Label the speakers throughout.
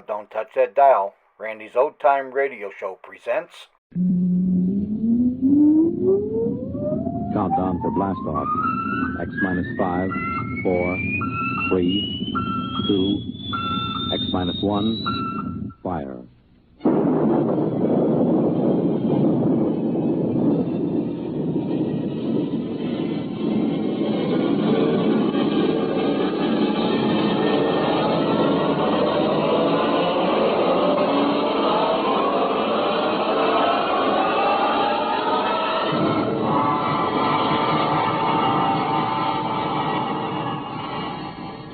Speaker 1: Don't touch that dial. Randy's Old Time Radio Show presents...
Speaker 2: Countdown for blast off. X minus 5, 4, 3, 2, X minus 1, fire.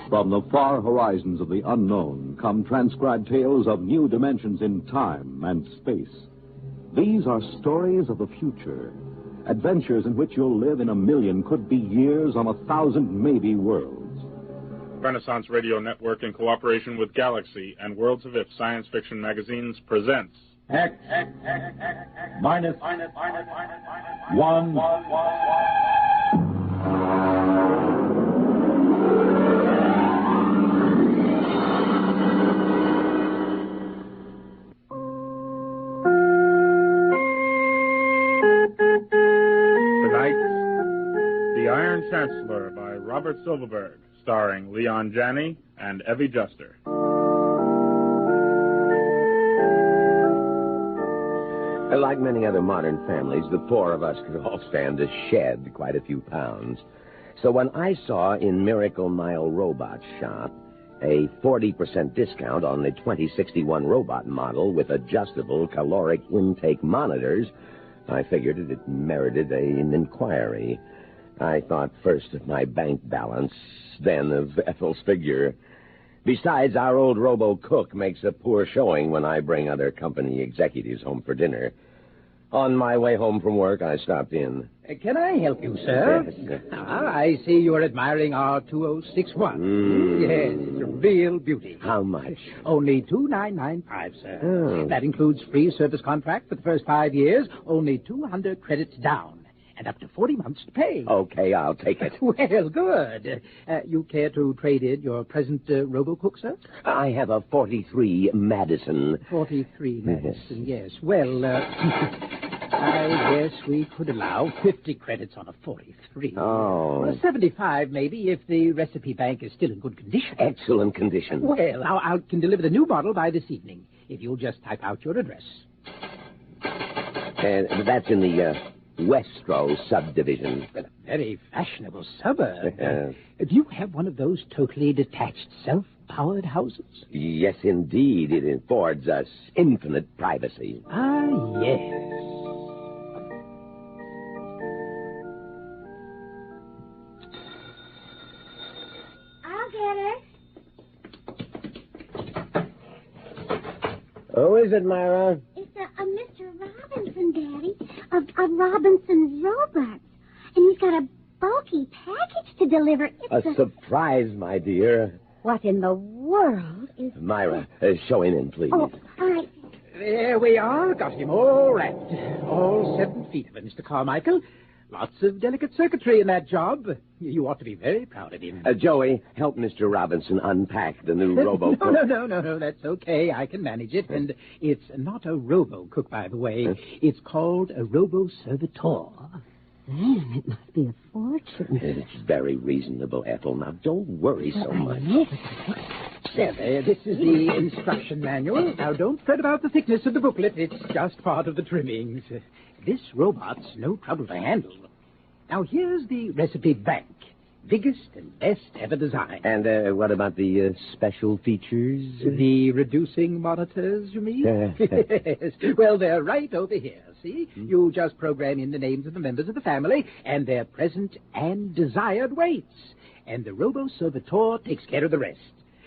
Speaker 2: From the far horizons of the unknown come transcribed tales of new dimensions in time and space. These are stories of the future, adventures in which you'll live in a million, could be years, on 1,000 maybe worlds.
Speaker 3: Renaissance Radio Network, in cooperation with Galaxy and Worlds of If Science Fiction magazines, presents
Speaker 4: X minus 1.
Speaker 3: The Iron Chancellor by Robert Silverberg, starring Leon Janney and Evie Juster.
Speaker 5: Like many other modern families, the four of us could all stand to shed quite a few pounds. So when I saw in Miracle Mile Robot Shop a 40% discount on the 2061 robot model with adjustable caloric intake monitors, I figured it merited an inquiry. I thought first of my bank balance, then of Ethel's figure. Besides, our old robo-cook makes a poor showing when I bring other company executives home for dinner. On my way home from work, I stopped in.
Speaker 6: Can I help you, sir?
Speaker 5: Yes.
Speaker 6: I see you're admiring our 2061. Yes, it's a real beauty.
Speaker 5: How much?
Speaker 6: Only $2,995, sir.
Speaker 5: Oh.
Speaker 6: That includes free service contract for the first 5 years, only 200 credits down, and up to 40 months to pay.
Speaker 5: Okay, I'll take it.
Speaker 6: Well, good. You care to trade in your present robo-cook, sir?
Speaker 5: I have a 43 Madison.
Speaker 6: 43 Madison, yes. Well, I guess we could allow 50 credits on a 43.
Speaker 5: Oh.
Speaker 6: Well, 75, maybe, if the recipe bank is still in good condition.
Speaker 5: Excellent condition.
Speaker 6: Well, I can deliver the new model by this evening, if you'll just type out your address.
Speaker 5: That's in the Westro subdivision.
Speaker 6: Well, a very fashionable suburb.
Speaker 5: Yes.
Speaker 6: Do you have one of those totally detached, self-powered houses?
Speaker 5: Yes, indeed. It affords us infinite privacy.
Speaker 6: Ah, yes.
Speaker 5: Who is it, Myra?
Speaker 7: It's a Mr. Robinson, Daddy, of Robinson's Robots. And he's got a bulky package to deliver. It's
Speaker 5: A surprise, my dear.
Speaker 7: What in the world is...
Speaker 5: Myra, show him in, please.
Speaker 7: Oh, all right.
Speaker 6: There we are. Got him all wrapped. All 7 feet of it, Mr. Carmichael. Lots of delicate circuitry in that job. You ought to be very proud of him.
Speaker 5: Joey, help Mr. Robinson unpack the new robo-cook.
Speaker 6: No, that's okay. I can manage it. And it's not a robo-cook, by the way. It's called a robo-servitor.
Speaker 7: Man, it must be a fortune.
Speaker 5: It's very reasonable, Ethel. Now, don't worry so much.
Speaker 6: There. This is the instruction manual. Now, don't fret about the thickness of the booklet. It's just part of the trimmings. This robot's no trouble to handle. Now, here's the recipe bank. Biggest and best ever designed.
Speaker 5: And what about the special features?
Speaker 6: The reducing monitors, you mean? Yes. Well, they're right over here, see? You just program in the names of the members of the family and their present and desired weights. And the robo-servitor takes care of the rest.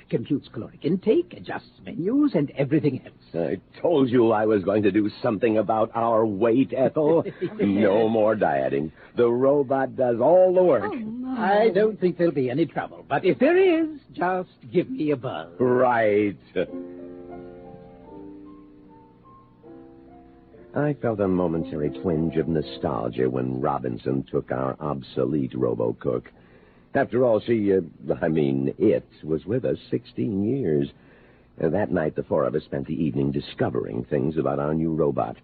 Speaker 6: Computes caloric intake, adjusts menus, and everything else.
Speaker 5: I told you I was going to do something about our weight, Ethel. No more dieting. The robot does all the work.
Speaker 7: Oh, no.
Speaker 6: I don't think there'll be any trouble. But if there is, just give me a buzz.
Speaker 5: Right. I felt a momentary twinge of nostalgia when Robinson took our obsolete robo-cook. After all, it was with us 16 years. That night, the four of us spent the evening discovering things about our new robot.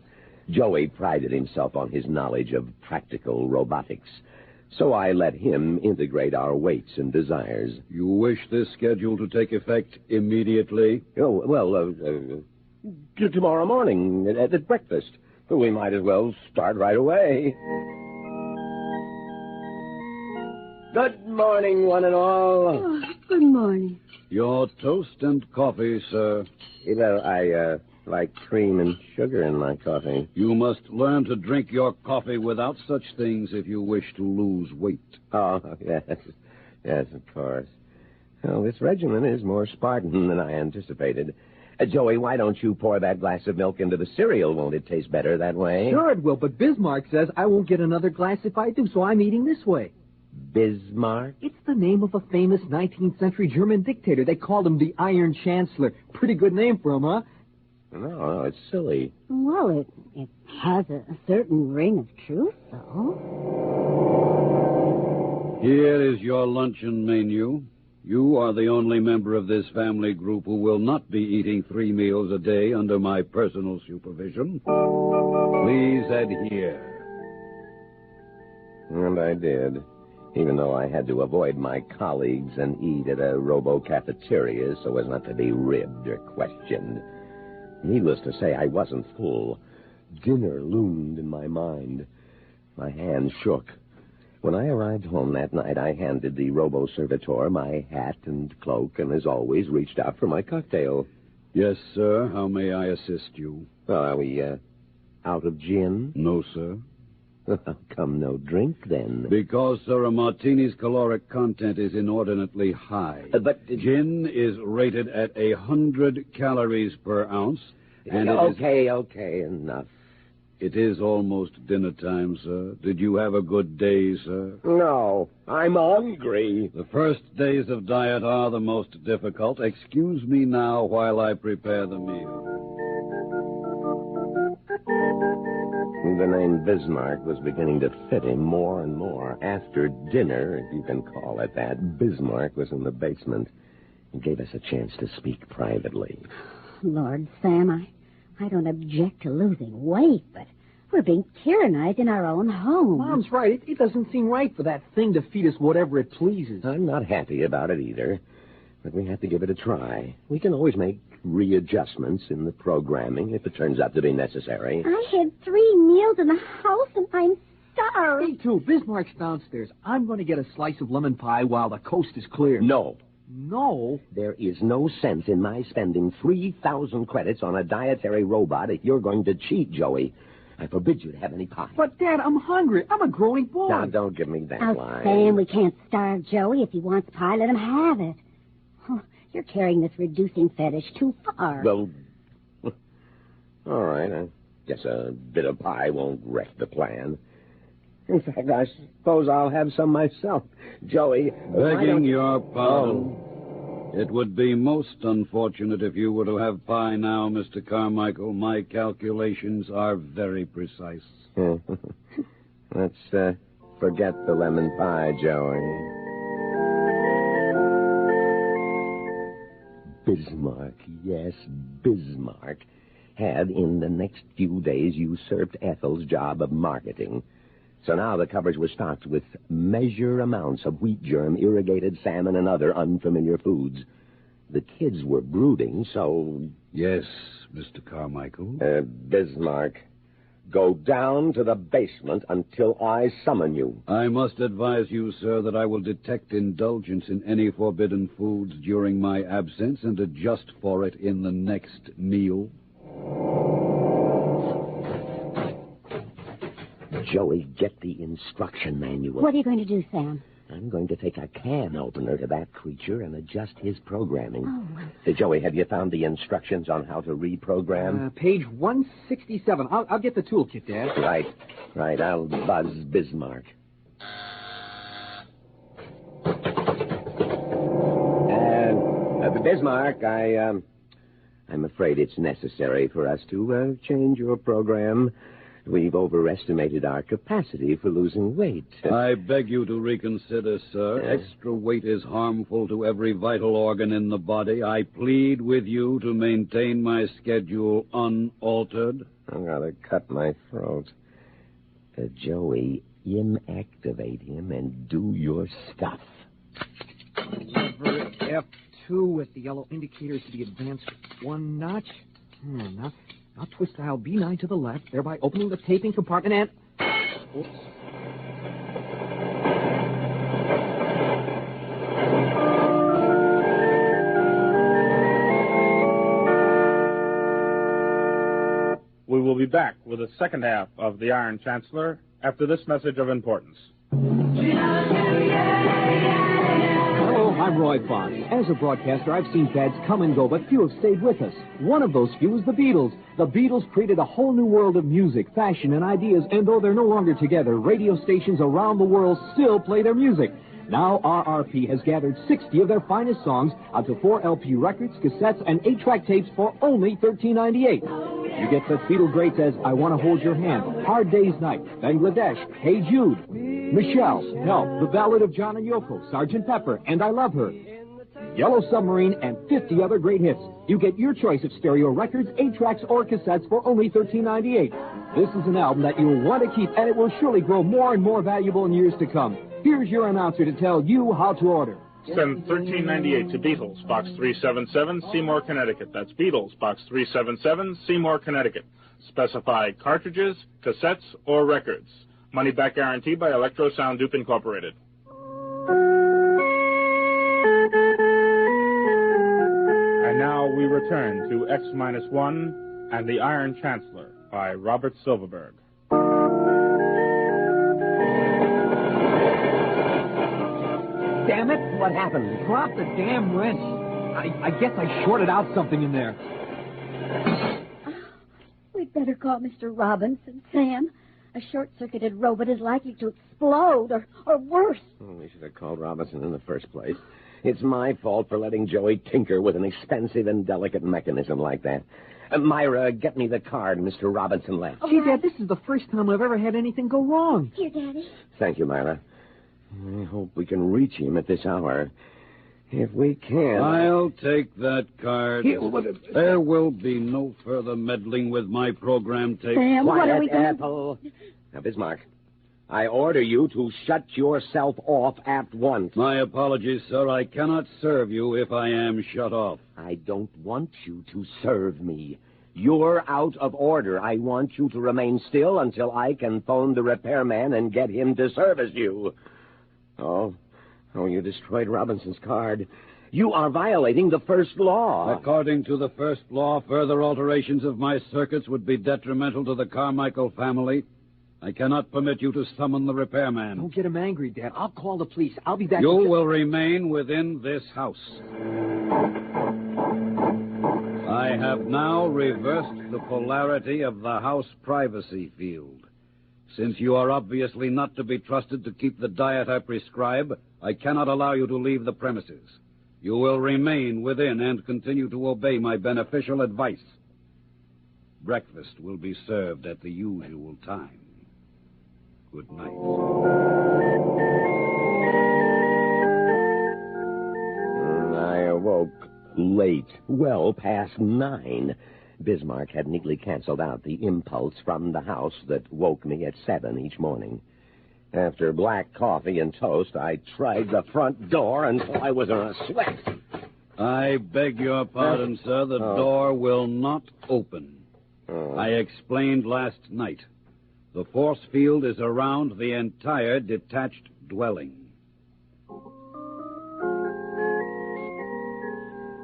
Speaker 5: Joey prided himself on his knowledge of practical robotics, so I let him integrate our weights and desires.
Speaker 8: You wish this schedule to take effect immediately?
Speaker 5: Oh, well, tomorrow morning at breakfast. We might as well start right away. Good morning, one and all.
Speaker 9: Oh, good morning.
Speaker 8: Your toast and coffee, sir.
Speaker 5: Well, I like cream and sugar in my coffee.
Speaker 8: You must learn to drink your coffee without such things if you wish to lose weight.
Speaker 5: Oh, yes. Yes, of course. Well, this regimen is more Spartan than I anticipated. Joey, why don't you pour that glass of milk into the cereal? Won't it taste better that way?
Speaker 6: Sure it will, but Bismarck says I won't get another glass if I do, so I'm eating this way.
Speaker 5: Bismarck?
Speaker 6: It's the name of a famous 19th century German dictator. They called him the Iron Chancellor. Pretty good name for him, huh?
Speaker 5: No, it's silly.
Speaker 9: Well, it has a certain ring of truth, though.
Speaker 8: Here is your luncheon menu. You are the only member of this family group who will not be eating 3 meals a day under my personal supervision. Please adhere.
Speaker 5: And I did, even though I had to avoid my colleagues and eat at a robo-cafeteria so as not to be ribbed or questioned. Needless to say, I wasn't full. Dinner loomed in my mind. My hand shook. When I arrived home that night, I handed the robo-servitor my hat and cloak and, as always, reached out for my cocktail.
Speaker 8: Yes, sir. How may I assist you?
Speaker 5: Well, are we, out of gin?
Speaker 8: No, sir.
Speaker 5: How come no drink, then?
Speaker 8: Because, sir, a martini's caloric content is inordinately high.
Speaker 5: But
Speaker 8: gin is rated at 100 calories per ounce, and
Speaker 5: Okay, enough.
Speaker 8: It is almost dinner time, sir. Did you have a good day, sir?
Speaker 5: No, I'm hungry.
Speaker 8: The first days of diet are the most difficult. Excuse me now while I prepare the meal.
Speaker 5: The name Bismarck was beginning to fit him more and more. After dinner, if you can call it that, Bismarck was in the basement. He gave us a chance to speak privately.
Speaker 9: Lord, Sam, I don't object to losing weight, but we're being tyrannized in our own home.
Speaker 6: Mom's right. It doesn't seem right for that thing to feed us whatever it pleases.
Speaker 5: I'm not happy about it either, but we have to give it a try. We can always make readjustments in the programming if it turns out to be necessary.
Speaker 7: I had 3 meals in the house, and I'm starved.
Speaker 6: Me too. Bismarck's downstairs. I'm going to get a slice of lemon pie while the coast is clear.
Speaker 5: No.
Speaker 6: No?
Speaker 5: There is no sense in my spending 3,000 credits on a dietary robot if you're going to cheat, Joey. I forbid you to have any pie.
Speaker 6: But, Dad, I'm hungry. I'm a growing boy.
Speaker 5: Now, don't give me that
Speaker 7: Now,
Speaker 5: line.
Speaker 7: Sam, we can't starve Joey. If he wants pie, let him have it. Oh, you're carrying this reducing fetish too far.
Speaker 5: Well, all right. I guess a bit of pie won't wreck the plan. In fact, I suppose I'll have some myself. Joey,
Speaker 8: Begging your pardon. It would be most unfortunate if you were to have pie now, Mr. Carmichael. My calculations are very precise.
Speaker 5: Let's forget the lemon pie, Joey. Bismarck, yes, Bismarck, had in the next few days usurped Ethel's job of marketing. So now the covers were stocked with measure amounts of wheat germ, irrigated salmon, and other unfamiliar foods. The kids were brooding, so...
Speaker 8: Yes, Mr. Carmichael.
Speaker 5: Bismarck, go down to the basement until I summon you.
Speaker 8: I must advise you, sir, that I will detect indulgence in any forbidden foods during my absence and adjust for it in the next meal.
Speaker 5: Joey, get the instruction manual.
Speaker 9: What are you going to do, Sam?
Speaker 5: I'm going to take a can opener to that creature and adjust his programming.
Speaker 9: Oh.
Speaker 5: Joey, have you found the instructions on how to reprogram?
Speaker 6: Page 167. I'll get the toolkit, Dad.
Speaker 5: Right. I'll buzz Bismarck. Bismarck, I'm afraid it's necessary for us to change your program. We've overestimated our capacity for losing weight.
Speaker 8: I beg you to reconsider, sir. Extra weight is harmful to every vital organ in the body. I plead with you to maintain my schedule unaltered.
Speaker 5: I've got to cut my throat. Joey, inactivate him and do your stuff.
Speaker 6: Lever F2 with the yellow indicators to be advanced 1 notch. Now twist dial B9 to the left, thereby opening the taping compartment and... Oops.
Speaker 3: We will be back with the second half of The Iron Chancellor after this message of importance.
Speaker 10: Hello, I'm Roy Fox. As a broadcaster, I've seen fads come and go, but few have stayed with us. One of those few is the Beatles. The Beatles created a whole new world of music, fashion, and ideas, and though they're no longer together, radio stations around the world still play their music. Now RRP has gathered 60 of their finest songs onto 4 LP records, cassettes, and 8-track tapes for only $13.98. You get the Beatle greats as I Want to Hold Your Hand, Hard Day's Night, Bangladesh, Hey Jude, Michelle, Help, The Ballad of John and Yoko, Sgt. Pepper, and I Love Her, Yellow Submarine, and 50 other great hits. You get your choice of stereo records, 8-tracks, or cassettes for only $13.98. This is an album that you'll want to keep, and it will surely grow more and more valuable in years to come. Here's your announcer to tell you how to order.
Speaker 3: Send $13.98 to Beatles, Box 377, Seymour, Connecticut. That's Beatles, Box 377, Seymour, Connecticut. Specify cartridges, cassettes, or records. Money back guarantee by Electro Sound Dupe Incorporated. And now we return to X-1 and The Iron Chancellor by Robert Silverberg.
Speaker 10: Damn it! What happened? Drop the damn wrench. I guess I shorted out something in there.
Speaker 9: We'd better call Mr. Robinson, Sam. A short-circuited robot is likely to explode, or worse.
Speaker 5: We should have called Robinson in the first place. It's my fault for letting Joey tinker with an expensive and delicate mechanism like that. Myra, get me the card Mr. Robinson left.
Speaker 10: Gee, Dad, this is the first time I've ever had anything go wrong.
Speaker 7: Here, Daddy.
Speaker 5: Thank you, Myra. I hope we can reach him at this hour. If we can...
Speaker 8: I'll take that card. There will be no further meddling with my program tape.
Speaker 9: Sam, what are we going to...
Speaker 5: Apple. Now, Bismarck, I order you to shut yourself off at once.
Speaker 8: My apologies, sir. I cannot serve you if I am shut off.
Speaker 5: I don't want you to serve me. You're out of order. I want you to remain still until I can phone the repairman and get him to service you. Oh, you destroyed Robinson's card. You are violating the first law.
Speaker 8: According to the first law, further alterations of my circuits would be detrimental to the Carmichael family. I cannot permit you to summon the repairman.
Speaker 10: Don't get him angry, Dad. I'll call the police. I'll be back.
Speaker 8: You will remain within this house. I have now reversed the polarity of the house privacy field. Since you are obviously not to be trusted to keep the diet I prescribe, I cannot allow you to leave the premises. You will remain within and continue to obey my beneficial advice. Breakfast will be served at the usual time. Good night.
Speaker 5: I awoke late, well past 9. Bismarck had neatly canceled out the impulse from the house that woke me at 7 each morning. After black coffee and toast, I tried the front door until I was in a sweat.
Speaker 8: I beg your pardon, sir. The door will not open. I explained last night. The force field is around the entire detached dwelling.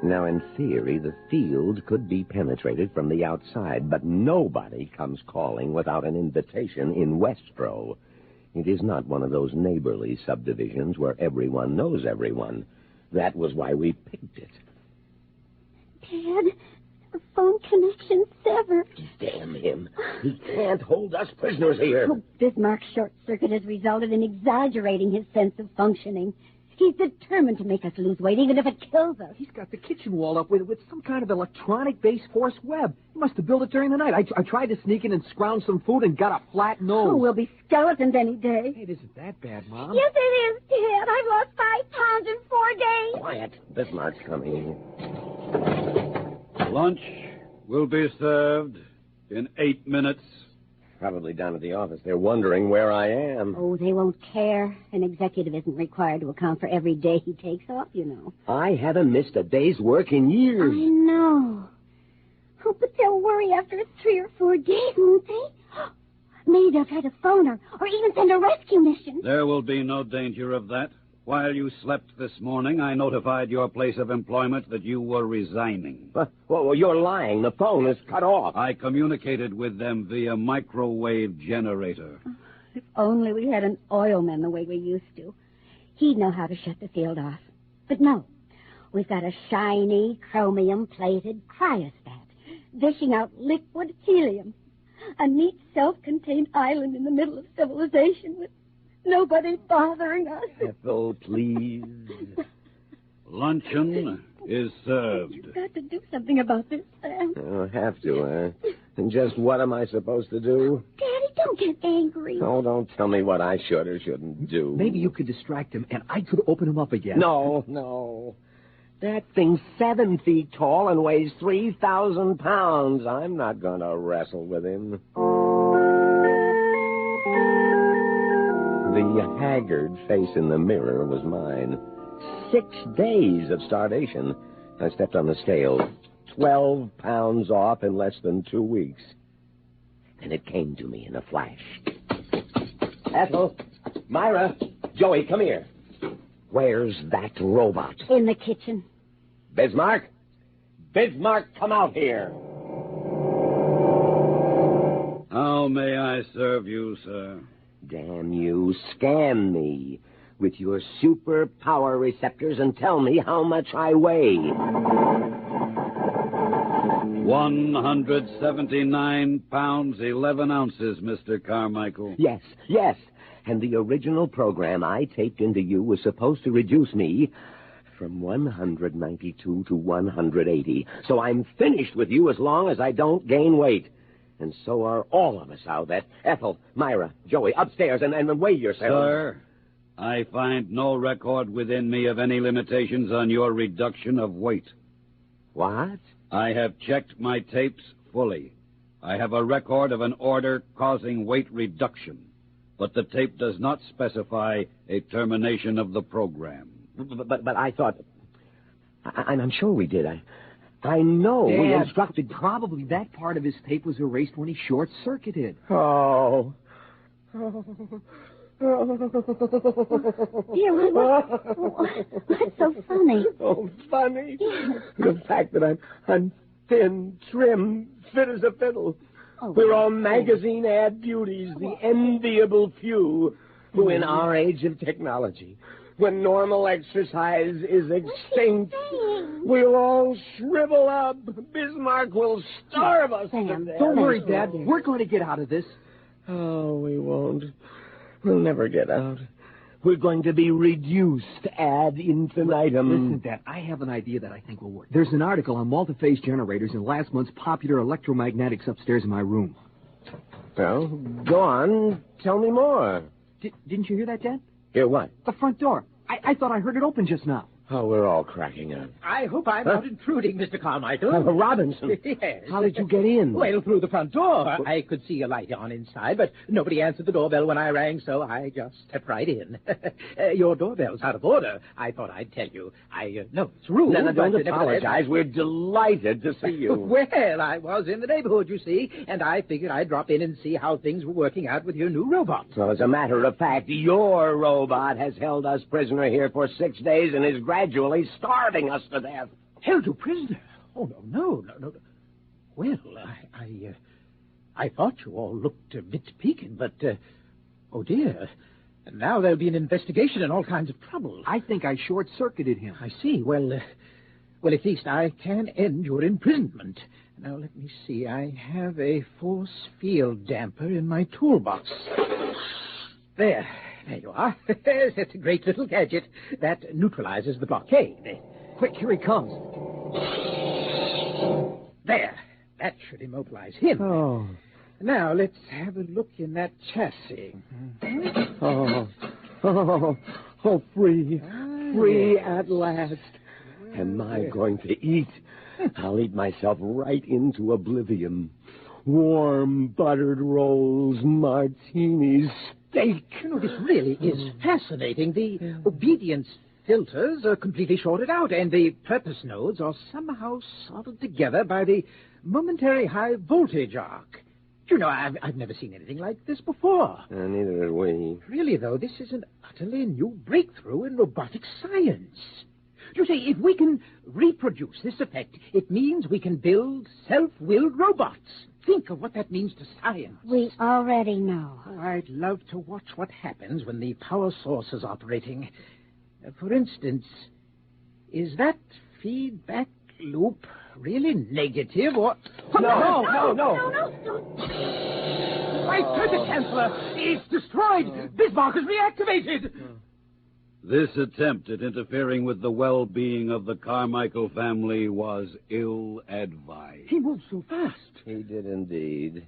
Speaker 5: Now, in theory, the field could be penetrated from the outside, but nobody comes calling without an invitation in Westboro. It is not one of those neighborly subdivisions where everyone knows everyone. That was why we picked it.
Speaker 7: Dad, the phone connection severed.
Speaker 5: Damn him. He can't hold us prisoners here.
Speaker 9: Oh, Bismarck's short circuit has resulted in exaggerating his sense of functioning. He's determined to make us lose weight, even if it kills us.
Speaker 10: He's got the kitchen walled up with some kind of electronic base force web. He must have built it during the night. I tried to sneak in and scrounge some food and got a flat nose.
Speaker 9: Oh, we'll be skeletons any day.
Speaker 10: Hey, it isn't that bad, Mom.
Speaker 7: Yes, it is, Dad. I've lost 5 pounds in 4 days.
Speaker 5: Quiet. Bismarck's coming.
Speaker 8: Lunch will be served in 8 minutes.
Speaker 5: Probably down at the office. They're wondering where I am.
Speaker 9: Oh, they won't care. An executive isn't required to account for every day he takes off, you know.
Speaker 5: I haven't missed a day's work in years.
Speaker 7: I know. Oh, but they'll worry after 3 or 4 days, won't they? Maybe they'll try to phone her or even send a rescue mission.
Speaker 8: There will be no danger of that. While you slept this morning, I notified your place of employment that you were resigning.
Speaker 5: Well, you're lying. The phone is cut off.
Speaker 8: I communicated with them via microwave generator.
Speaker 9: If only we had an oilman the way we used to. He'd know how to shut the field off. But no, we've got a shiny, chromium-plated cryostat, dishing out liquid helium. A neat, self-contained island in the middle of civilization with nobody bothering us.
Speaker 5: Ethel, please.
Speaker 8: Luncheon is served.
Speaker 9: You've got to do something about this, Sam.
Speaker 5: I'll have to, huh? And just what am I supposed to do?
Speaker 7: Daddy, don't get angry.
Speaker 5: Oh, don't tell me what I should or shouldn't do.
Speaker 10: Maybe you could distract him, and I could open him up again.
Speaker 5: No. That thing's 7 feet tall and weighs 3,000 pounds. I'm not going to wrestle with him. The haggard face in the mirror was mine. 6 days of starvation. I stepped on the scale. 12 pounds off in less than 2 weeks. And it came to me in a flash. Ethel, Myra, Joey, come here. Where's that robot?
Speaker 9: In the kitchen.
Speaker 5: Bismarck? Bismarck, come out here.
Speaker 8: How may I serve you, sir?
Speaker 5: Damn you, scan me with your super power receptors and tell me how much I weigh.
Speaker 8: 179 pounds, 11 ounces, Mr. Carmichael.
Speaker 5: Yes. And the original program I taped into you was supposed to reduce me from 192 to 180. So I'm finished with you as long as I don't gain weight. And so are all of us, I'll bet. Ethel, Myra, Joey, upstairs and weigh yourselves.
Speaker 8: Sir, I find no record within me of any limitations on your reduction of weight.
Speaker 5: What?
Speaker 8: I have checked my tapes fully. I have a record of an order causing weight reduction, but the tape does not specify a termination of the program.
Speaker 5: But I thought... I'm sure we did. I know
Speaker 10: Dad,
Speaker 5: we instructed...
Speaker 10: Probably that part of his tape was erased when he short-circuited.
Speaker 5: Oh.
Speaker 7: Dear, what's so funny?
Speaker 5: Oh, funny? The fact that I'm thin, trim, fit as a fiddle.
Speaker 7: Oh,
Speaker 5: We're all magazine ad beauties, the enviable few who in our age of technology, when normal exercise is extinct, we'll all shrivel up. Bismarck will starve us to death.
Speaker 10: Don't worry, Dad. We're going to get out of this.
Speaker 5: Oh, we won't. We'll never get out. We're going to be reduced ad infinitum.
Speaker 10: Listen, Dad, I have an idea that I think will work. There's an article on multi-phase generators in last month's popular electromagnetics upstairs in my room.
Speaker 5: Well, go on. Tell me more.
Speaker 10: Didn't you hear that, Dad?
Speaker 5: Hear what?
Speaker 10: The front door. I thought I heard it open just now.
Speaker 5: Oh, we're all cracking up.
Speaker 6: I hope I'm not intruding, Mr. Carmichael.
Speaker 5: Robinson.
Speaker 6: Yes.
Speaker 5: How did you get in?
Speaker 6: Well, through the front door. I could see a light on inside, but nobody answered the doorbell when I rang, so I just stepped right in. Your doorbell's out of order. I thought I'd tell you. No, it's rude.
Speaker 5: No, don't
Speaker 6: but
Speaker 5: apologize. We're delighted to see you.
Speaker 6: Well, I was in the neighborhood, you see, and I figured I'd drop in and see how things were working out with your new robot.
Speaker 5: Well, as a matter of fact, your robot has held us prisoner here for 6 days and is gradually starving us to death.
Speaker 6: Held you prisoner? Oh, no. Well, I thought you all looked a bit peaked, but, oh, dear. Now there'll be an investigation and all kinds of trouble.
Speaker 10: I think I short-circuited him.
Speaker 6: I see. Well, at least I can end your imprisonment. Now, let me see. I have a force field damper in my toolbox. There. There you are. That's a great little gadget. That neutralizes the blockade.
Speaker 10: Quick, here he comes.
Speaker 6: There. That should immobilize him.
Speaker 10: Oh.
Speaker 6: Now, let's have a look in that chassis.
Speaker 5: Oh, free. Free at last. Am I going to eat? I'll eat myself right into oblivion. Warm buttered rolls, martinis, steak.
Speaker 6: You know, this really is fascinating. The obedience filters are completely shorted out, and the purpose nodes are somehow soldered together by the momentary high voltage arc. You know, I've never seen anything like this before.
Speaker 5: Neither have we.
Speaker 6: Really, though, this is an utterly new breakthrough in robotic science. You see, if we can reproduce this effect, it means we can build self-willed robots. Think of what that means to science.
Speaker 9: We already know.
Speaker 6: Oh, I'd love to watch what happens when the power source is operating. For instance, is that feedback loop really negative or...
Speaker 10: No.
Speaker 6: Right, the Chancellor! It's destroyed! Bismarck is reactivated!
Speaker 8: This attempt at interfering with the well-being of the Carmichael family was ill-advised.
Speaker 6: He moved so fast.
Speaker 5: He did indeed.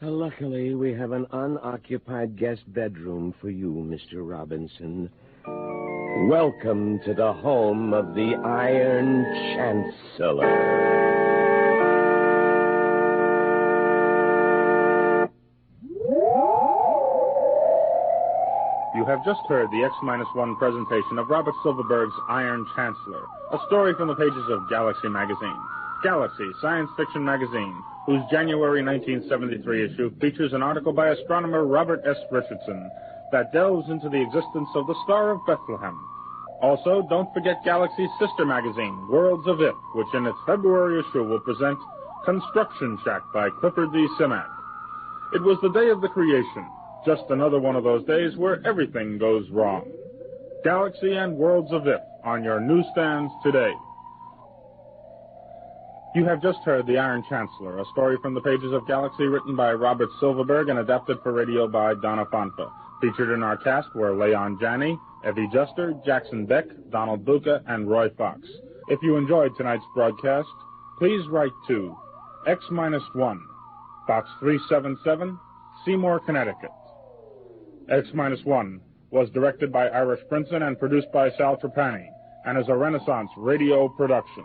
Speaker 5: Luckily, we have an unoccupied guest bedroom for you, Mr. Robinson. Welcome to the home of the Iron Chancellor.
Speaker 3: You have just heard the X-1 presentation of Robert Silverberg's Iron Chancellor, a story from the pages of Galaxy magazine. Galaxy, science fiction magazine, whose January 1973 issue features an article by astronomer Robert S. Richardson that delves into the existence of the Star of Bethlehem. Also, don't forget Galaxy's sister magazine, Worlds of It, which in its February issue will present Construction Shack by Clifford D. Simak. It was the day of the creation. Just another one of those days where everything goes wrong. Galaxy and Worlds of It on your newsstands today. You have just heard The Iron Chancellor, a story from the pages of Galaxy written by Robert Silverberg and adapted for radio by Donna Fonfa. Featured in our cast were Leon Janney, Evie Juster, Jackson Beck, Donald Buca, and Roy Fox. If you enjoyed tonight's broadcast, please write to X-1, Box 377, Seymour, Connecticut. X-1 was directed by Irish Princeton and produced by Sal Trapani, and is a Renaissance radio production.